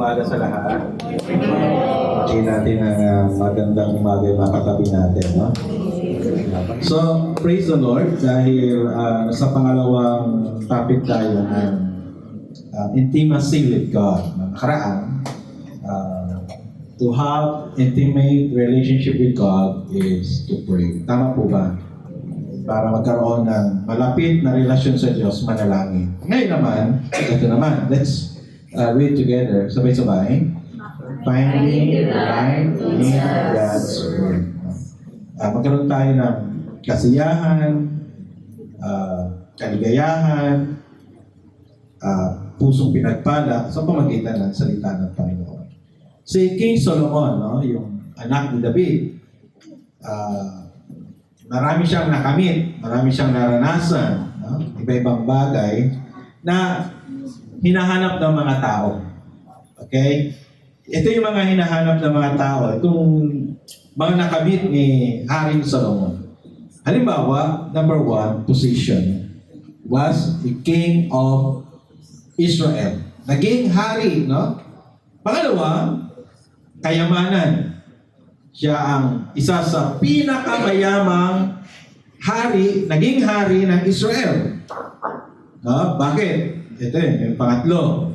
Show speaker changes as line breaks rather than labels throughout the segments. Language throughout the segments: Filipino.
umaga sa lahat. Hindi natin ang magandang umaga yung mga katabi natin. No? So, praise the Lord dahil sa pangalawang topic tayo ng intimacy with God. Nakaraan, to have intimate relationship with God is to pray. Tama po ba? Para magkaroon ng malapit na relasyon sa Diyos, manalangin. Ngayon naman, ito naman, let's read together, sabay-sabay. Finding the light in God's Word. Magkaroon tayo ng kasiyahan, kaligayahan, pusong pinagpala sa pamagitan ng salita ng Panginoon. Si King Solomon, no, yung anak ni David, marami siyang nakamit, marami siyang naranasan, no? Iba-ibang bagay na hinahanap ng mga tao. Okay? Ito yung mga hinahanap ng mga tao. Itong mga nakamit ni Haring Solomon. Halimbawa, number 1, position was the king of Israel. Naging hari, no? Pangalawa, kayamanan. Siya ang isa sa pinakamayamang hari, naging hari ng Israel. No? Bakit? Ito yung pangatlo.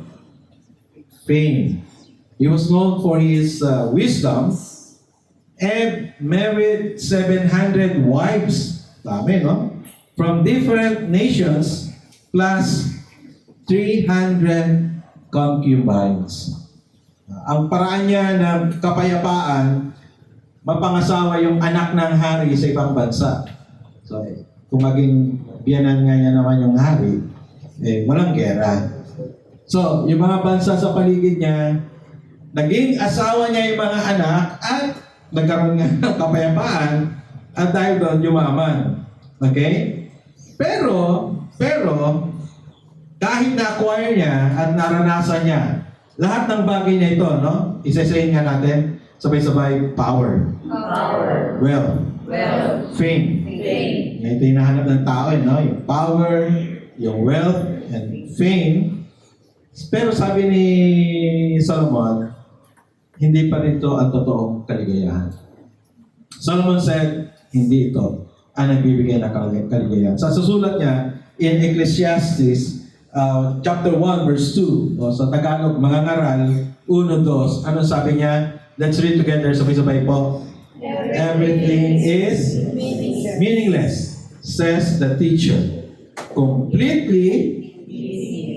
Fame. He was known for his wisdom and married 700 wives. Dami, no? From different nations plus 300 concubines. Ang paraan niya ng kapayapaan, mapangasawa yung anak ng hari sa ibang bansa. So, kung maging biyanan nga niya naman yung hari, walang gera. So, yung mga bansa sa paligid niya, naging asawa niya yung mga anak at nagkaroon nga ng kapayapaan at dahil doon yumaman. Okay? Pero, kahit na-acquire niya at naranasan niya, lahat ng bagay na ito, no? Isa-isahin nga natin, sabay-sabay, power. Wealth. Fame. Ito yung hinahanap ng tao, no? Yung power, yung wealth, and fame. Pero sabi ni Solomon, hindi pa rin ito ang totoong kaligayahan. Solomon said, hindi ito ang nagbibigay ng kaligayahan. Sa susulat niya, in Ecclesiastes, chapter 1, verse 2, o sa Tagalog, mga ngaral, 1-2, ano sabi niya? Let's read together, sabay-sabay po. Everything is meaningless, says the teacher. Completely,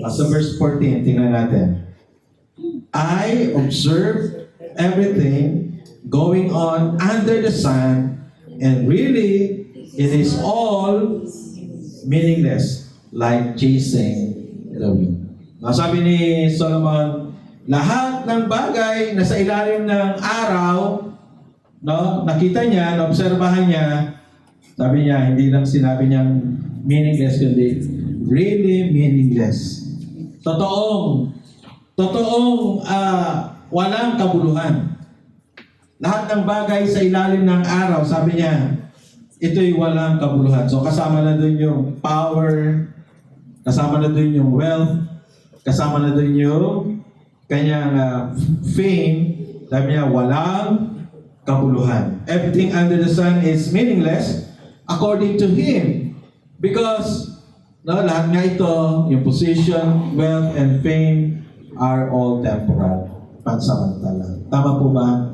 sa verse 14, tingnan natin. I observe everything going on under the sun, and really, it is all meaningless, like chasing the wind. Sabi ni Solomon, lahat ng bagay na sa ilalim ng araw, no, nakita niya, naobserbahan niya, sabi niya, hindi lang sinabi niyang meaningless, kundi really meaningless. Totoong walang kabuluhan. Lahat ng bagay sa ilalim ng araw, sabi niya, ito'y walang kabuluhan. So kasama na doon yung power, kasama na doon yung wealth, kasama na doon yung kanyang fame, sabi niya, walang kabuluhan. Everything under the sun is meaningless according to him. Because lahat nga ito, yung position, wealth, and fame are all temporal, pansamantala. Tama po ba?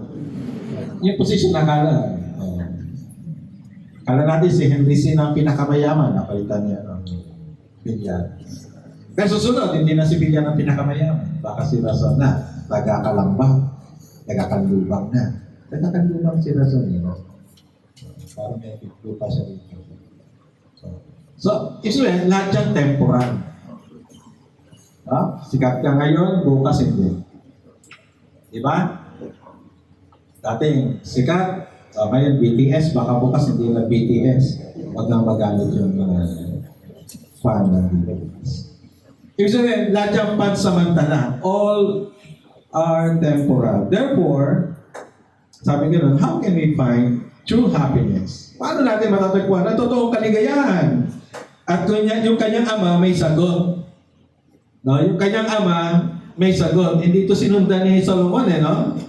Yung position na kala natin si Henry C. ang pinakamayaman, napalitan niya ng Bilyan. Pero susunod, hindi na si Bilyan ang pinakamayaman. Baka si Razon na, tagakalambang, tagakanlubang na. Tagakanlubang si Razon, parang may lupa siya dito. So, ibig lahat yan temporal. Sikat ka ngayon, bukas hindi. Diba? Dating sikat, ngayon BTS, baka bukas hindi na BTS. Huwag nang magalit yung mga fan ng BTS. Ibig sabihin, lahat yung pansamantala. All are temporal. Therefore, sabi gano'n, how can we find true happiness? Paano natin matatagpuan ang totoong kaligayahan? At yung kanyang ama may sagot. No, yung kanyang ama may sagot. Hindi ito sinundan ni Solomon no?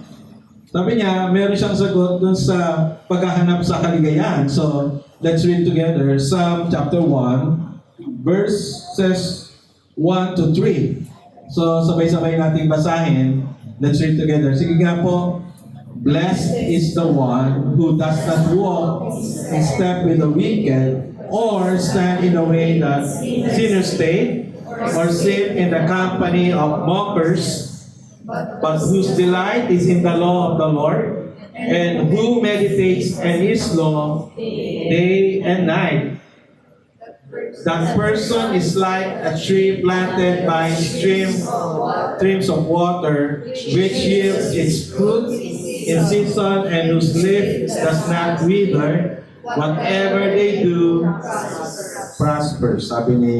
Sabi niya, meron siyang sagot dun sa paghahanap sa kaligayahan. So, let's read together Psalm chapter 1, verses 1 to 3. So, sabay-sabay natin basahin. Let's read together. Sige nga po. Blessed is the one who does not walk in step with the wicked, or stand in the way that sinners take, or sit in the company of mockers, but whose delight is in the law of the Lord, and who meditates in his law day and night. That person is like a tree planted by streams of water, which yields its fruit in season and whose leaf does not wither. Whatever they do prospers. Sabi ni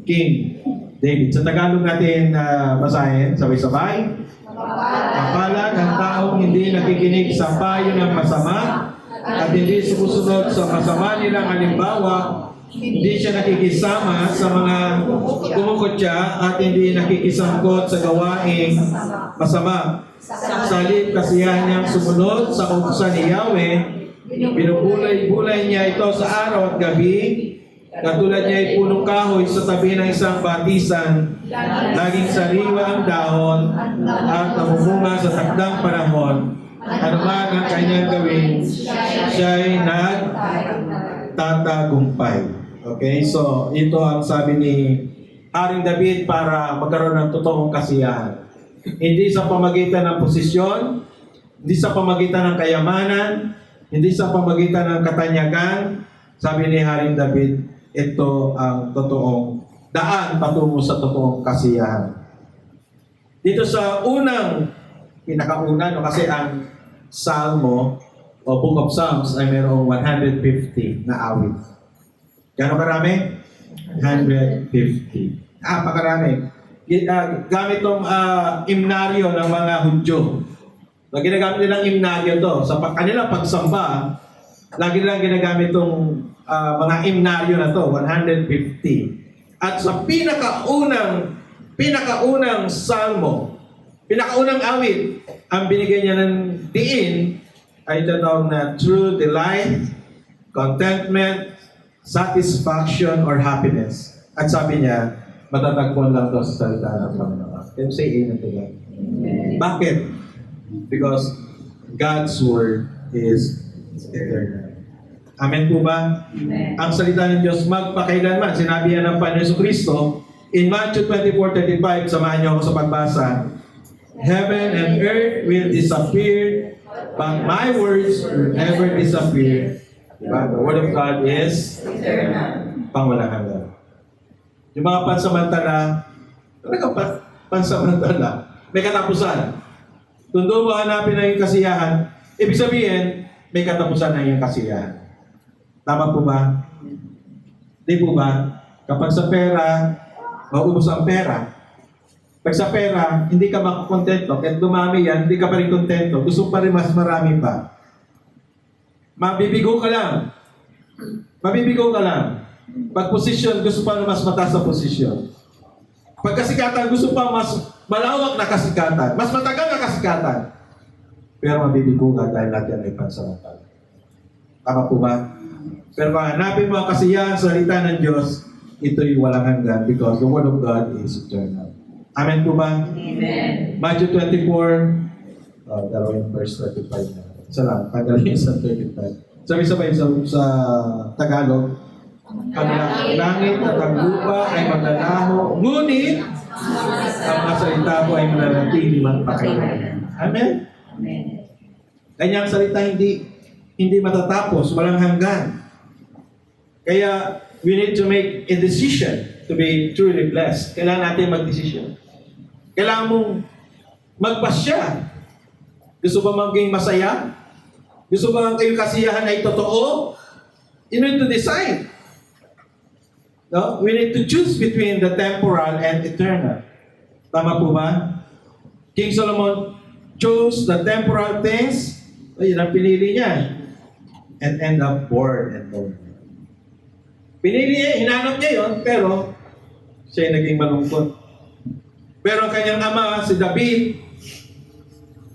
King David. Sa Tagalog natin basahin, sabay-sabay. Kapala ng taong hindi nakikinig sa payo ng masama at hindi sumusunod sa masama nilang halimbawa. Hindi siya nakikisama sa mga kumukutya at hindi nakikisangkot sa gawaing masama. Salip kasiyahan niyang sumunod sa utusan ni Yahweh. Binubulay-bulay niya ito sa araw at gabi. Katulad niya ay punong kahoy sa tabi ng isang batisan. Laging sariwa ang dahon at namumunga sa takdang panahon. Ano man ang kanyang gawin, siya'y nagtatagumpay. Okay, so ito ang sabi ni Haring David para magkaroon ng totoong kasiyahan. Hindi sa pamagitan ng posisyon, hindi sa pamagitan ng kayamanan, hindi sa pamagitan ng katanyagan. Sabi ni Haring David, ito ang totoong daan patungo sa totoong kasiyahan. Dito sa pinakauna, kasi ang Salmo o Book of Psalms ay mayroong 150 na awit. Gano'ng karami? 150. Pakarami. Gamit itong imnaryo ng mga Hudyo. Ginagamit nilang imnaryo to. Sa kanilang pagsamba, lagi nilang ginagamit itong mga imnaryo na to, 150. At sa pinakaunang salmo, pinakaunang awit, ang binigay niya ng diin ay tinatawag na true delight, contentment, satisfaction, or happiness. At sabi niya, matatagpuan lang ito sa salita ng Panginoon. Can you say amen to that? Bakit? Because God's Word is eternal. Amen po ba? Amen. Ang salita ng Diyos magpakailanman. Sinabi yan ng Panginoon Kristo in Matthew 24:35, samahan niyo ako sa pagbasa. Heaven and earth will disappear, but my words will never disappear. Diba? The Word of God is pangwalang hanggan. Yung mga pansamantala, talagang pansamantala, may katapusan. Kung doon mo hanapin na yung kasiyahan, ibig sabihin, may katapusan na yung kasiyahan. Tama po ba? Di po ba? Kapag sa pera, maubos ang pera. Pag sa pera, hindi ka makakontento. Kahit dumami yan, hindi ka pa rin kontento. Gusto pa rin mas marami pa. Mabibigo ka lang. Mabibigo ka lang. Pag posisyon, gusto pa mas mataas na posisyon. Pag kasikatan, gusto pa mas malawak na kasikatan. Mas matagal na kasikatan. Pero mabibigo ka dahil natin ay pansamantala. Tama po ba? Pero hanapin mo ang kasiyahan sa salita ng Diyos, ito'y walang hanggan because the Word of God is eternal. Amen po ba? Amen. Matthew 24, dalawang verse 35 na. Isa lang, tanggalin sa 35. Sabi-sabay sa Tagalog, ang langit at ang lupa ay maglalaho, ngunit ang mga salita ko ay mananatili magpakailanman. Amen? Amen. Kanyang salita hindi matatapos, walang hanggan. Kaya, we need to make a decision to be truly blessed. Kailangan natin mag-decision. Kailangan mong magpasya. Gusto ba maging masaya? Gusto ba ang iyong kasiyahan ay totoo? You need to decide. No? We need to choose between the temporal and eternal. Tama po ba? King Solomon chose the temporal things. Yun ang pinili niya. And end up bored and lonely. Pinili niya, hinanap niya yun, pero siya ay naging malungkot. Pero ang kanyang ama, si David,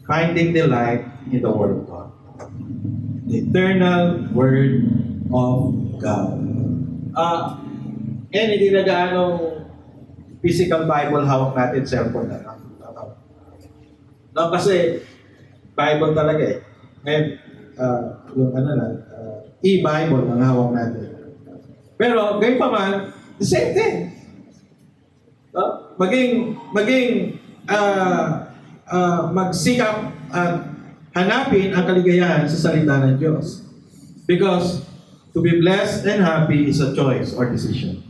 finding delight in the Word of God. The eternal Word of God. Ngayon, hindi na gaano physical Bible hawak natin, cellphone na. No, kasi Bible talaga eh. Ngayon, yung e-Bible ang hawak natin. Pero, gayon pa man, the same thing. No? Magsikap at hanapin ang kaligayahan sa salita ng Diyos. Because to be blessed and happy is a choice or decision.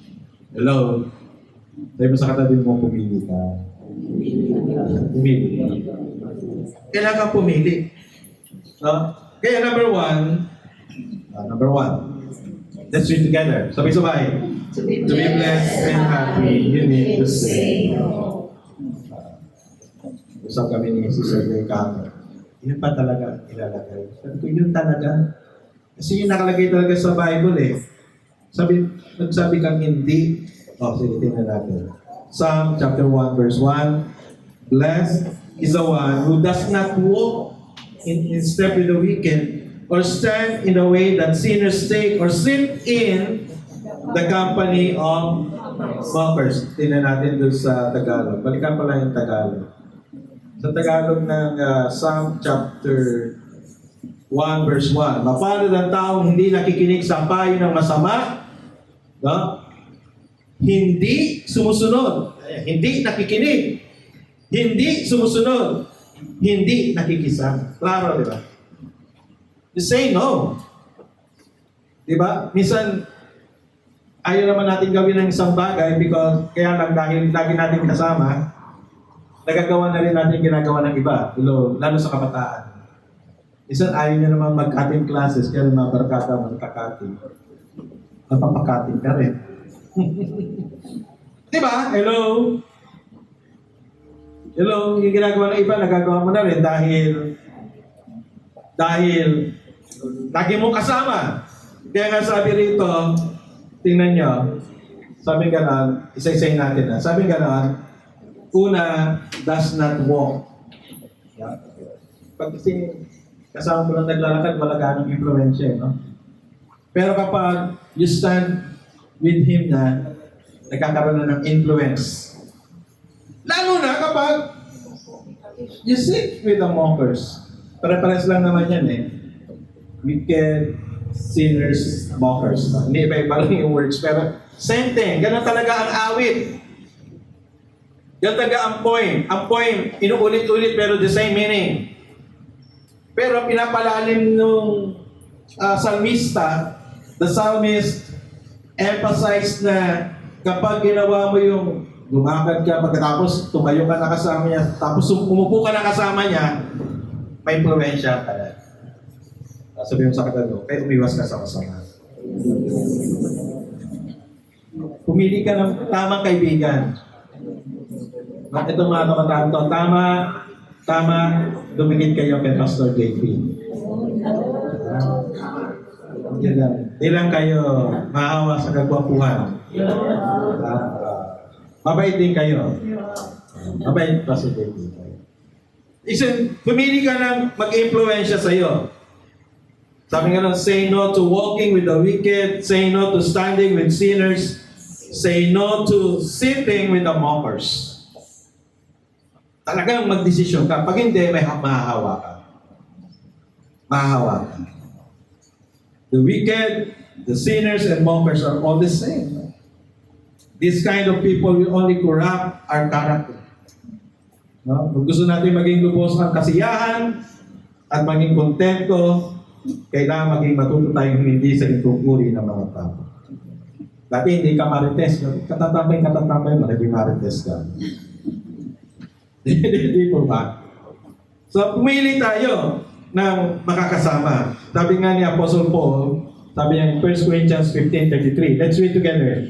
Hello? Sabi mo sa katabi mo, pumili ka. Pumili. Kailangan pumili. No? Kaya number one, let's read together. Sabay-sabay. To be blessed and happy, you need to say no. Usap kami ni Sister Gay Kamo. Yun pa talaga ilalagay. Sabi ko, yun talaga. Kasi yun nakalagay talaga sa Bible eh. Nagsabi kang hindi. Sige, tingnan natin. Psalm chapter 1 verse 1. Blessed is the one who does not walk in step with the wicked, or stand in the way that sinners take, or sit in the company of mockers. Tingnan natin doon sa Tagalog. Balikan pala yung Tagalog. Sa Tagalog ng Psalm chapter 1 verse 1. Mapalad ang taong hindi nakikinig sa payo ng masama, no? Hindi sumusunod, hindi nakikinig, hindi sumusunod, hindi nakikisama. Klaro, di ba? You say no. Di ba? Minsan, ayaw naman natin gawin ng isang bagay because kaya lang dahil lagi natin kasama, nagagawa na rin natin ginagawa ng iba, lalo sa kabataan. Minsan ayaw niya naman mag-cutting classes, kaya mga barkada magka-cutting. Napapakating ka rin. Diba? Hello? Hello? Yung ginagawa ng iba, nagagawa mo na rin dahil lagi mo kasama. Kaya nga sabi rito, tingnan nyo, sabi gano'n, isa-isayin natin na. Sabi gano'n, una, does not walk. Yeah. Pag kasi kasama mo lang naglalakad, wala ganong impluensya, no? Pero kapag you stand with Him na, nagkakaroon na ng influence. Lalo na kapag you sit with the mockers. Pare-pares lang naman yan eh. Wicked, sinners, mockers. Hindi iba-iba lang yung words, pero same thing. Ganun talaga ang awit. Ganun talaga ang point. Ang point, inuulit-ulit pero the same meaning. Pero pinapalalim nung salmista, the psalmist emphasized na kapag ginawa mo yung lumakad ka, pagkatapos tumayo ka na kasama niya, tapos umupo ka na kasama niya, may influensya ka na. Sabi mo sa katalo, kaya umiwas ka sa kasama. Pumili ka ng tamang kaibigan. Ito mga kabataan to, tama, dumikit kayo kay Pastor JP. Di lang kayo maawa sa kagwapuhan. Mabait din kayo. Mabait Pastor JP. Pumili ka ng mag-influensya sa iyo. Sabi nga lang, say no to walking with the wicked, say no to standing with sinners, say no to sitting with the mockers. Talagang magdesisyon ka. Pag hindi, may mahahawa ka. Mahahawa ka. The wicked, the sinners, and mockers are all the same. These kind of people will only corrupt our character. No? Kung gusto natin maging lubos ng kasiyahan at maging kontento, kailangan maging matuto tayong hindi sa ituturi ng mga tao. Dati hindi ka marites. Katatambay, malaging marites ka. Hindi po ba? So, pumili tayo ng makakasama. Sabi nga ni Apostle Paul, sabi niya in 1 Corinthians 15:33. Let's read together.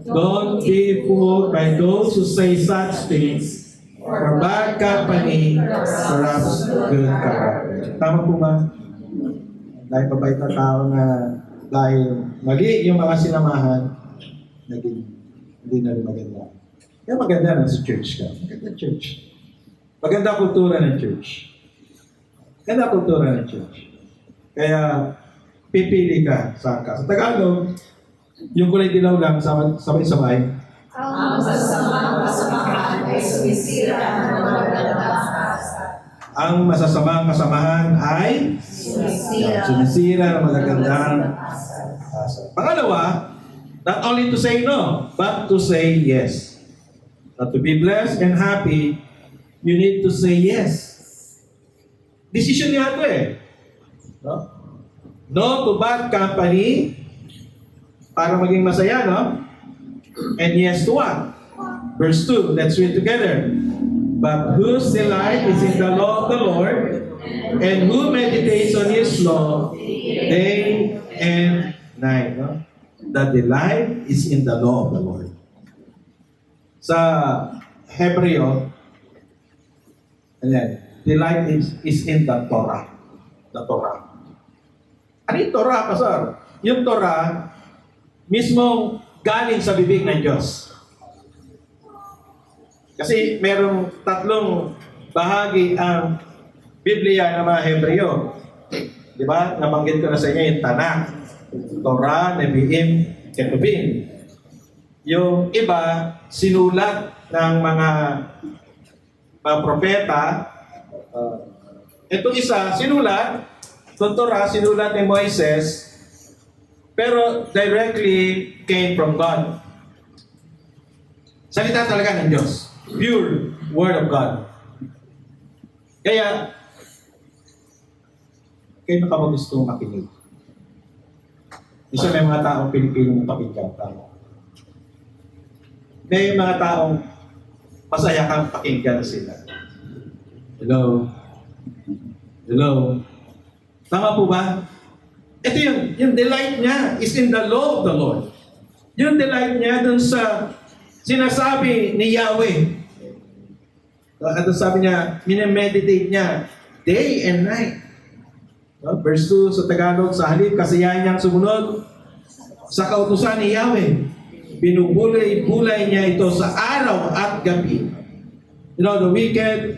Don't be fooled by those who say such things, for bad company corrupts good character. Tama po ba? Dahil mabait na tao na dahil mali yung mga sinamahan, hindi na rin maganda. Kaya maganda na sa church ka. Maganda church. Maganda kultura ng church. Maganda kultura ng church. Kaya, pipili ka saan ka. Sa Tagalog, yung kulay dilaw lang, sabay-sabay.
Ang masasamang ay sumisira ng magandang asa.
Ang masasamang kasamahan ay sumisira ng magagandang asa. Pangalawa, not only to say no, but to say yes. Now, to be blessed and happy, you need to say yes. Decision niya ito eh. No? No to bad company para maging masaya, no? And yes to what? Verse 2, let's read together. But whose delight is in the law of the Lord, and who meditates on His law day and night. No? The delight is in the law of the Lord. Sa Hebreo, delight is in the Torah. The Torah. Ano yung Torah, Pastor? Yung Torah, mismo galing sa bibig ng Diyos. Kasi merong tatlong bahagi ang Biblia ng mga Hebreo. Di ba? Nabanggit ko na sa inyo yung Tanakh, Torah, Nevi'im, Ketubim. Yung iba, sinulat ng mga propeta. Itong isa, sinulat, itong Torah, sinulat ni Moises, pero directly came from God. Salita talaga ng Diyos. Pure Word of God. Kaya, kayo na ka ba gusto makinig? Isa may mga taong Pilipino mong pakinggan. Tama. May mga taong masaya kang pakinggan sila. Hello? Hello? Tama po ba? Ito yung delight niya is in the law of the Lord. Yung delight niya dun sa sinasabi ni Yahweh. At sabi niya, minimeditate niya day and night. Verse 2 sa Tagalog, sa halip kasiyahan niyang sumunod sa kautusan ni Yahweh. Binubulay-bulay niya ito sa araw at gabi. You know, the wicked,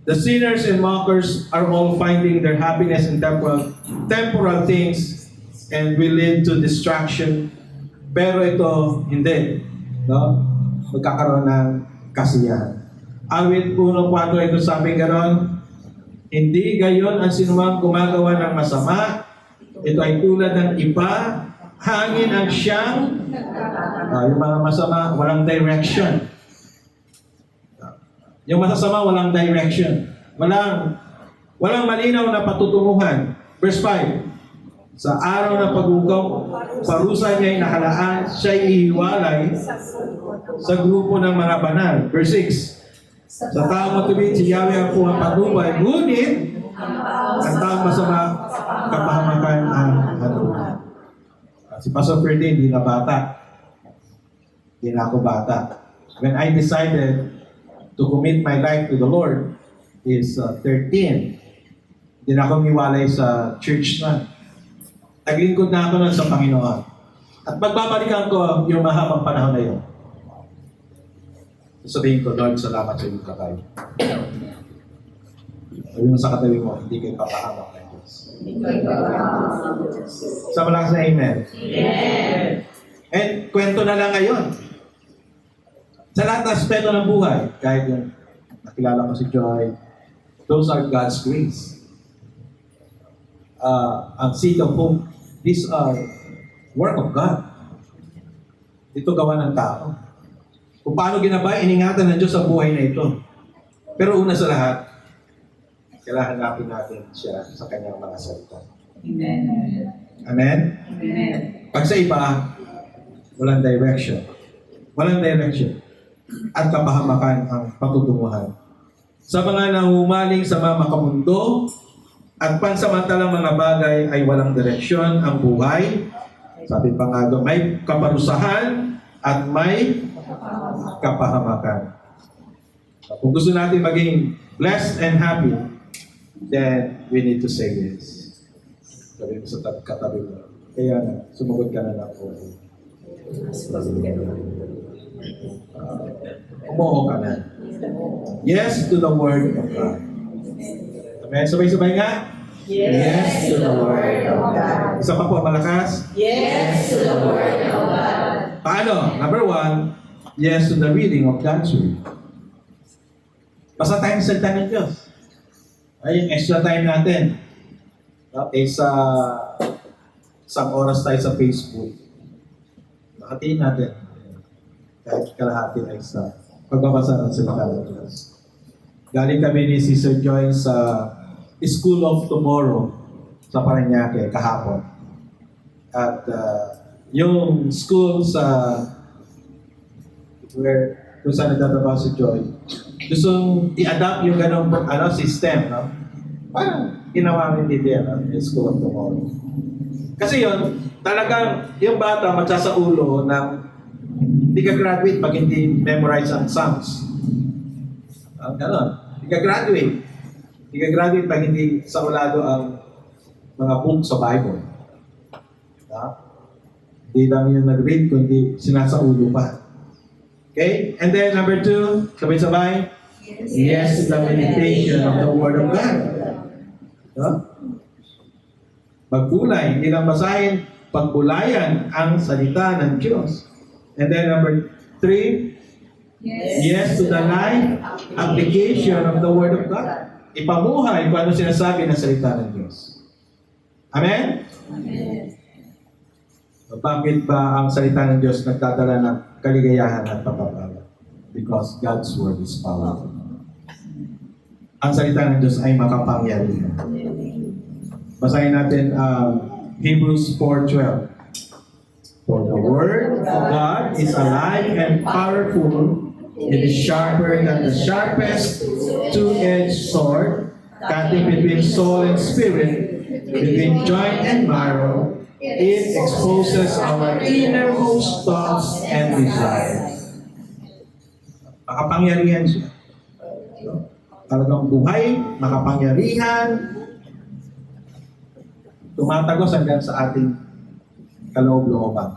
the sinners and mockers are all finding their happiness in temporal things and will lead to distraction. Pero ito, hindi. No? Magkakaroon ng kasiyahan. Awit 1:4 ito sabi gano'n, hindi gayon ang sinumang gumagawa ng masama. Ito ay tulad ng iba, hangin ang siyang, yung mga masama, walang direction. Yung masasama, walang direction. Walang malinaw na patutunguhan. Verse 5, sa araw ng pag-ugaw, parusa niya ay nakalaan, siya'y ihiwalay sa grupo ng mga banal. Verse 6, sa taong matubig, si Yahweh ang puwang patnubay, ngunit ang taong masama, kapahamakan ang halunan. Si Pastor Ferdinand, hindi na bata. Hindi na ako bata. When I decided to commit my life to the Lord is 13. Hindi na ako miwalay sa church na. Naglingkod na ako nun sa Panginoon. At magbabalikan ko yung mahabang panahon na yun. Sabihin ko, Lord, salamat sa iyong kabayo. Sabi mo sa katabi mo, hindi kayo papahamak ng Diyos. Sama lang sa amen. Amen. And kwento na lang ngayon. Sa lahat ng aspeto ng buhay, kahit yung nakilala ko si Joy, those are God's grace. Ang seed of hope, these are work of God. Ito gawa ng tao. Kung paano ginabay, iningatan ng Diyos ang buhay na ito. Pero una sa lahat, kailangan hanapin natin siya sa kanyang mga salita.
Amen.
Amen?
Amen.
Pag sa iba, walang direction. Walang direction. At kapahamakan ang patutunguhan. Sa mga nahumaling sa mga makamundo at pansamantalang mga bagay ay walang direksyon ang buhay. Sabi pa nga doon, may kaparusahan at may kapahamakan. Kung gusto natin maging blessed and happy, then we need to say yes. Sabi mo sa katabi mo. Kaya na, sumagot ka na lang po. Umuho ka na. Yes to the Word of God. Amen. Sabay-sabay nga.
Yes to the Word of God.
Isa pa po, malakas.
Yes to the Word of God.
Paano? Number 1, yes to the reading of God's Word. Basta tayo sa salita ng Diyos. Ay, yung extra time natin. Okay, sa isang oras tayo sa Facebook. Nakatiin natin. Kahit kalahati ay sa pagbabasa ng salita ng Diyos. Galing kami ni Sister Joy sa School of Tomorrow sa Parañaque kahapon. At yung school sa kung saan nagtatrabaho si Joy, gustong i-adapt yung ganong system, no? Parang ginawa rin dito yan, yung School of Tomorrow. Kasi yun, talagang yung bata magsasa ulo ng hindi ka graduate pag hindi memorize ang Psalms. Ganon. Hindi ka graduate. Hindi ka graduate pag hindi saulado ang mga book sa Bible. Hindi lang yung nag-read, kundi sinasaulo pa. Okay? And then number 2, sabay-sabay. Yes to the meditation of the Word of God. Magbulay, hindi lang basahin, pagbulayan ang salita ng Diyos. And then number 3, yes to the life application of the Word of God. Ipamuhay kung ano sinasabi ng salita ng Diyos. Amen?
Amen.
Bakit ba ang salita ng Diyos nagdadala ng kaligayahan at pagpapala? Because God's Word is powerful. Ang salita ng Diyos ay makapangyarihan. Basahin natin Hebrews 4:12. For the Word of God is alive and powerful. It is sharper than the sharpest two-edged sword, cutting between soul and spirit, between joint and marrow. It exposes our innermost thoughts and desires. Makapangyarihan siya. Talagang buhay, makapangyarihan, tumatagos hanggang sa ating kaloob-looban.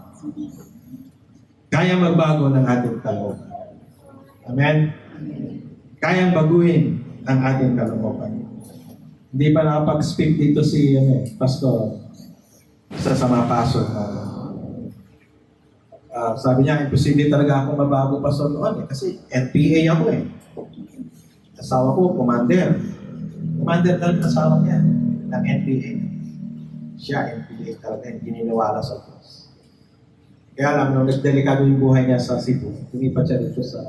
Kaya magbago ng ating kalooban. Amen? Kayang baguhin ang ating kalooban. Hindi pa nakapag-speak dito si Pastor sa mapaso. Sabi niya, imposible talaga ako mabago Pastor noon kasi NPA ako Asawa ko, commander. Commander talaga asawa niya ng NPA. Siya, NPA talaga, gininiwala sa Diyos. Kaya lang, nung nagdelikado yung buhay niya sa Cebu, lumipat siya dito sa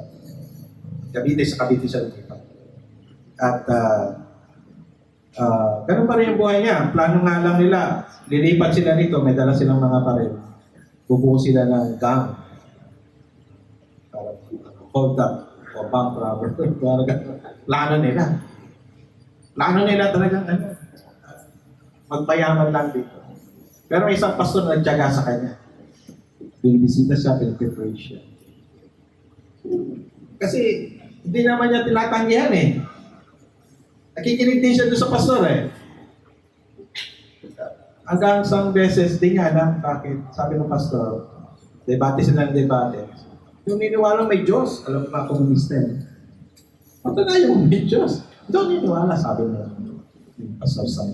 Cavite siya lumipat. At ganun pa rin yung buhay niya. Plano nga lang nila, lilipat sila rito, may dala silang mga baril. Bubuo sila ng gang. Hold up o bank robber. Plano nila. Plano nila talagang magpayaman lang dito. Pero may isang pastor na nagtiyaga sa kanya. Binibisita siya, pinag-pray siya. Kasi hindi naman niya tinatanggihan Nakikinig din siya doon sa pastor Hanggang isang beses, di nga lang, bakit? Sabi ng pastor, debate sila ng debate. Yung niniwalang may Diyos, alam mo mga komunista Patunayan mo may Diyos. Doon niniwala, sabi ng pastor sa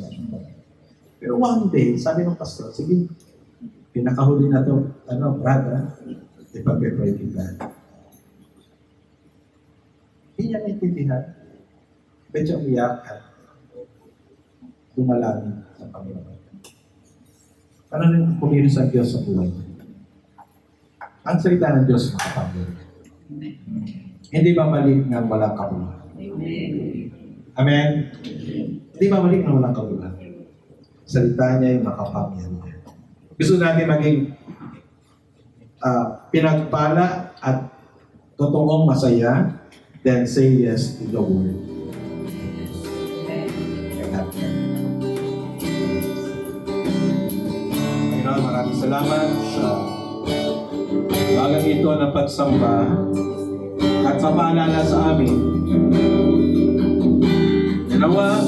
Pero one day, sabi ng pastor, sige, pinakahuli na to, brother, ipag-pray kita. Hindi niya naintindihan. Medyo umiyak at dumalangin sa Panginoon. Ano nang kumilos ang Diyos sa buhay niya? Ang salita ng Diyos makapangyarihan. Hindi babalik ng walang kabuluhan. Amen? Hindi babalik ng walang kabuluhan. Salita niya yung makapangyarihan. Gusto natin maging pinagpala at totoong masaya, then say yes to the Word. Panginoon, maraming salamat sa bagang ito ng pagsamba at sa paalala sa amin. Dalawa,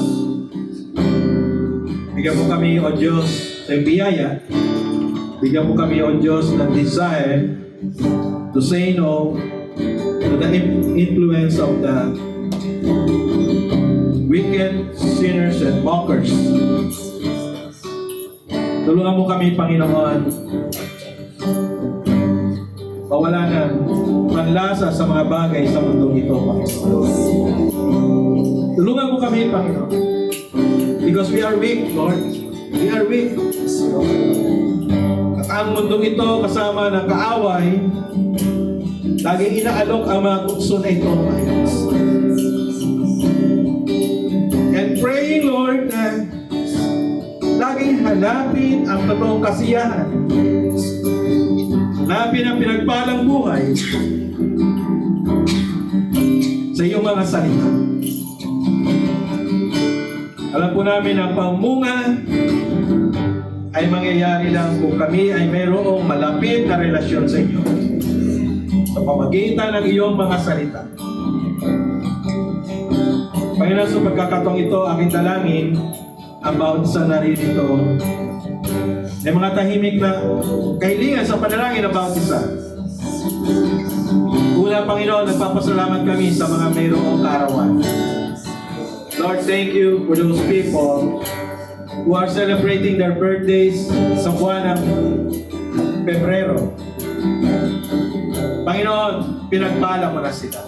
bigyan mo kami, O Diyos, sa biyaya. Bigyan mo kami, O Diyos, ng desire to say no to the influence of the wicked, sinners, and mockers. Tulungan mo kami, Panginoon, mawala ng panlasa sa mga bagay sa mundong ito, Panginoon. Tulungan mo kami, Panginoon, because we are weak, Lord. We are weak. At ang mundong ito, kasama ng kaaway, laging inaalok ang mga tukso na ito, Panginoon. And praying, Lord, na laging hanapin ang totoong kasiyahan. Hanapin ang pinagpalang buhay sa iyong mga salita. Alam po namin ang pamunga ay mangyayari lang kung kami ay mayroong malapit na relasyon sa inyo sa pamagitan ng iyong mga salita. Panginoon, sa pagkakataong ito, aking dalangin ang bawat isa na rin ito. May mga tahimik na kahilingan sa panalangin ng bawat isa. Una, Panginoon, nagpapasalamat kami sa mga mayroong kaarawan. Lord, thank you for those people who are celebrating their birthdays sa buwan ng Pebrero. Panginoon, pinagpala mo na sila.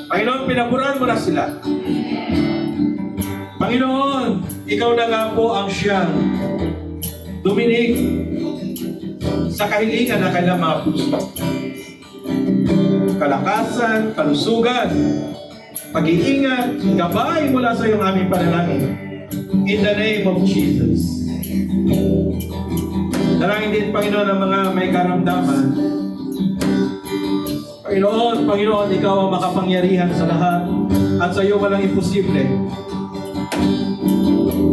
Panginoon, pinaburan mo na sila. Panginoon, ikaw na nga po ang siyang duminig sa kahilingan ng kanilang mga puso. Kalakasan, kalusugan, pag-iingat, gabay mula sa iyong aming panalangin. In the name of Jesus. Dalangin din, Panginoon, ang mga may karamdaman. Panginoon, ikaw ang makapangyarihan sa lahat at sa iyo walang imposible.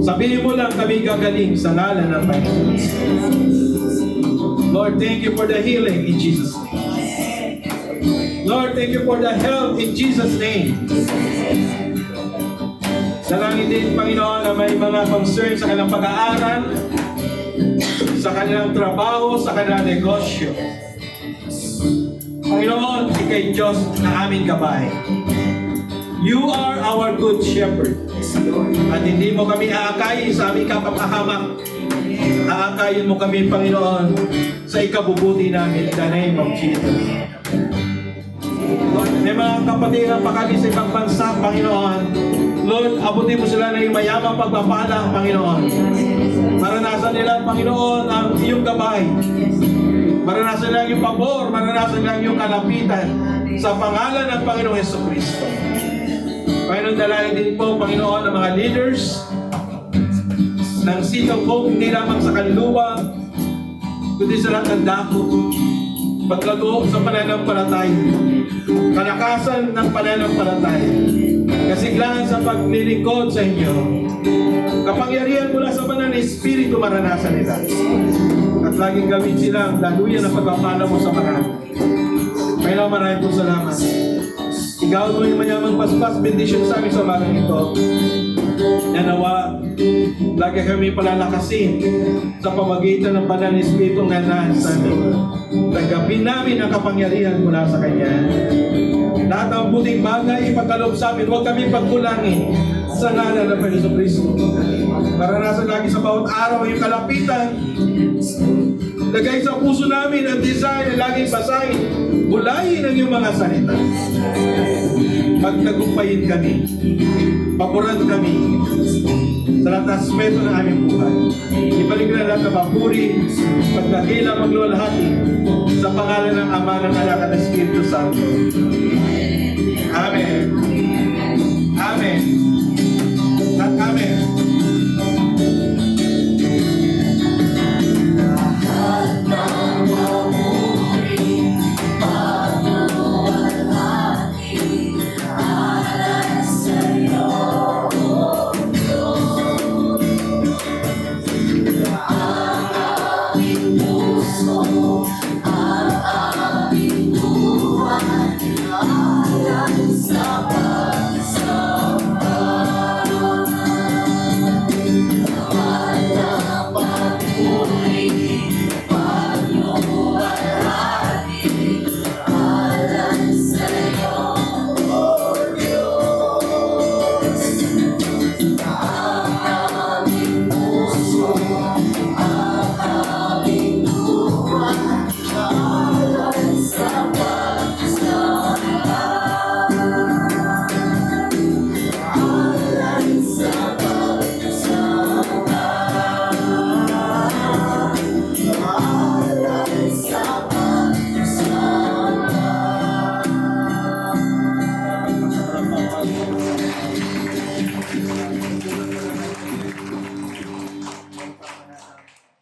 Sabihin mo lang kami gagaling sa ngalan ng Panginoon. Lord, thank you for the healing in Jesus' name. Lord, thank you for the health in Jesus' name. Dalangin din, Panginoon, na may mga concern sa kanilang pag-aaral, sa kanilang trabaho, sa kanilang negosyo. Panginoon, ikay Diyos na aming gabay. You are our good shepherd. At hindi mo kami aakayin sa aming kapapahamak. Aakayin mo kami, Panginoon, sa ikabubuti namin in the name of Jesus. Lord, may mga kapatid ang pakali sa ibang bansa, Panginoon. Lord, abutin mo sila ng mayamang pagpapala, Panginoon. Maranasan nila, Panginoon, ang iyong gabay. Maranasan nila yung pabor, maranasan nila yung kalapitan sa pangalan ng Panginoong Jesucristo. Panginoon, dalangin din po, Panginoon, ang mga leaders ng City of Hope, hindi lamang sa kanluwa, kundi sa lahat ng dako. Paglago sa pananampalataya, kalakasan ng pananampalataya, kasiglahan sa paglilingkod sa inyo, kapangyarihan mula sa banal na Espiritu maranasan nila. At laging gawin silang daluyan na pagpapala mo sa marami. Panginoon, maraming po salamat. Ikaw mo yung mayamang paspas, bendisyon sa amin sa umagang ito. Nawa, lagi kami palalakasin sa pamagitan ng banal na Espiritu na nasa amin. Tanggapin namin ang kapangyarihan mula sa Kanya. Lahat ng buting bagay ipagkaloob sa amin, huwag kami pagkulangin sa ngalan ng Panginoon Jesucristo. Maranasan lagi sa bawat araw yung kalapitan. Lagay sa puso namin ang desire na laging basahin, bulayin ang iyong mga salita. Pagtagumpayin kami, paboran kami sa lahat ng aspeto ng aming buhay. Ibalik na lahat ng papuri, pagdakila, maglulahati sa pangalan ng Ama, ng Anak at ng Espiritu Santo.